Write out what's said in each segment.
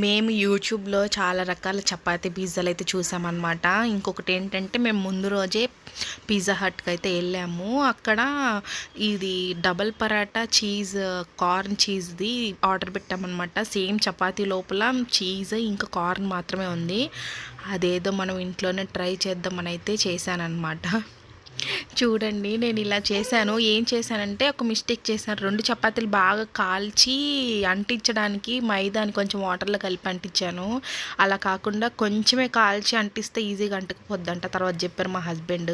మేము యూట్యూబ్లో చాలా రకాల చపాతీ పిజ్జాలు అయితే చూసామన్నమాట. ఇంకొకటి ఏంటంటే మేము ముందు రోజే పిజ్జా హట్కి అయితే వెళ్ళాము. అక్కడ ఇది డబల్ పరాటా చీజ్ కార్న్ చీజ్ది ఆర్డర్ పెట్టామన్నమాట. సేమ్ చపాతీ లోపల చీజ్ ఇంకా కార్న్ మాత్రమే ఉంది. అదేదో మనం ఇంట్లోనే ట్రై చేద్దామని అయితే చేశానన్నమాట. చూడండి నేను ఇలా చేశాను. ఏం చేశానంటే ఒక మిస్టేక్ చేశాను. 2 చపాతీలు బాగా కాల్చి అంటించడానికి మైదాని కొంచెం వాటర్లో కలిపి అంటించాను. అలా కాకుండా కొంచెమే కాల్చి అంటిస్తే ఈజీగా అంటుకుపోద్దంట. తర్వాత చెప్పారు మా హస్బెండ్.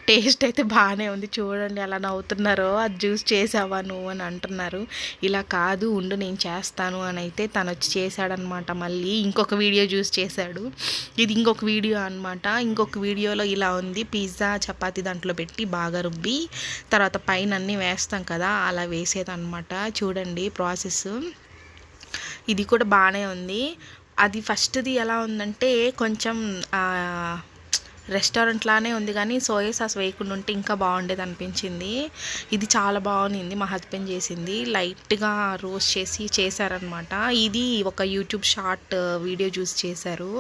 టేస్ట్ అయితే బాగానే ఉంది. చూడండి అలా నవ్వుతున్నారో, అది జ్యూస్ చేసావా నువ్వు అని అంటున్నారు. ఇలా కాదు ఉండు నేను చేస్తాను అని అయితే తను వచ్చి చేశాడనమాట. మళ్ళీ ఇంకొక వీడియో జ్యూస్ చేశాడు. ఇది ఇంకొక వీడియో అనమాట. ఇంకొక వీడియోలో ఇలా ఉంది. పిజ్జా చపాతీ దాంట్లో పెట్టి బాగా రుబ్బి తర్వాత పైన అన్నీ వేస్తాం కదా, అలా వేసేదన్నమాట. చూడండి ప్రాసెస్. ఇది కూడా బాగానే ఉంది. అది ఫస్ట్ది ఎలా ఉందంటే కొంచెం రెస్టారెంట్ లానే ఉంది, కానీ సోయా సాస్ వేయకుండా ఉంటే ఇంకా బాగుండేది అనిపించింది. ఇది చాలా బాగుంది. మా హస్బెండ్ చేసింది. లైట్గా రోస్ట్ చేసి చేశారనమాట. ఇది ఒక యూట్యూబ్ షార్ట్ వీడియో చూసి చేశారు.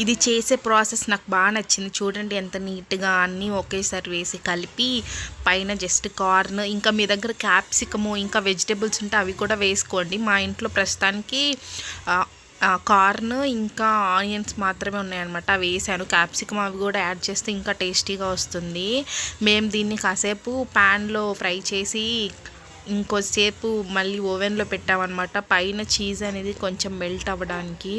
ఇది చేసే ప్రాసెస్ నాకు బాగా నచ్చింది. చూడండి ఎంత నీట్గా అన్నీ ఒకేసారి వేసి కలిపి పైన జస్ట్ కార్న్, ఇంకా మీ దగ్గర క్యాప్సికము ఇంకా వెజిటేబుల్స్ ఉంటే అవి కూడా వేసుకోండి. మా ఇంట్లో ప్రస్తుతానికి కార్న్ ఇంకా ఆనియన్స్ మాత్రమే ఉన్నాయన్నమాట. అవి వేసాను. క్యాప్సికమ్ అవి కూడా యాడ్ చేస్తే ఇంకా టేస్టీగా వస్తుంది. మేము దీన్ని కాసేపు ప్యాన్లో ఫ్రై చేసి ఇంకొద్దిసేపు మళ్ళీ ఓవెన్లో పెట్టామన్నమాట. పైన చీజ్ అనేది కొంచెం మెల్ట్ అవ్వడానికి.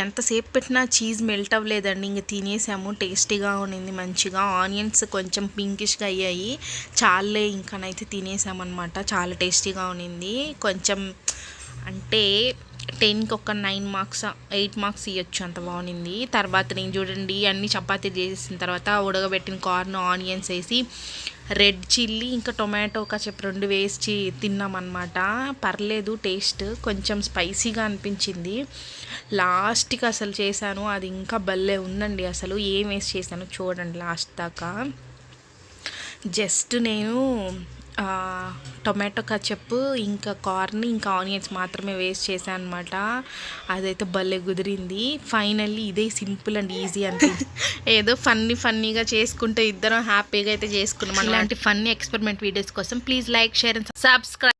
ఎంతసేపు పెట్టినా చీజ్ మెల్ట్ అవ్వలేదండి. ఇంక తినేసాము. టేస్టీగా ఉన్నింది మంచిగా. ఆనియన్స్ కొంచెం పింకిష్గా అయ్యాయి. చాలే ఇంకనైతే తినేసామన్నమాట. చాలా టేస్టీగా ఉన్నింది. కొంచెం అంటే 10కి ఒక 9 మార్క్స్ 8 మార్క్స్ ఇవ్వచ్చు, అంత బాగుంది. తర్వాత నేను చూడండి అన్ని చపాతీ చేసిన తర్వాత ఉడకబెట్టిన కార్న్ ఆనియన్స్ వేసి రెడ్ చిల్లీ ఇంకా టొమాటో కచప్ 2 వేసి తిన్నామన్నమాట. పర్లేదు టేస్ట్ కొంచెం స్పైసీగా అనిపించింది. లాస్ట్కి అసలు చేశాను, అది ఇంకా భలే ఉందండి. అసలు ఏం వేసి చేశాను చూడండి లాస్ట్ దాకా. జస్ట్ నేను టొమాటో కచప్ ఇంకా కార్న్ ఇంకా ఆనియన్స్ మాత్రమే వేస్ట్ చేశాను అనమాట. అదైతే భలే కుదిరింది. ఫైనల్లీ ఇదే సింపుల్ అండ్ ఈజీ అనిపించింది. ఏదో ఫన్నీగా చేసుకుంటే ఇద్దరం హ్యాపీగా అయితే చేసుకున్నాం. ఇలాంటి ఫన్నీ ఎక్స్పెరిమెంట్ వీడియోస్ కోసం please like, share and subscribe.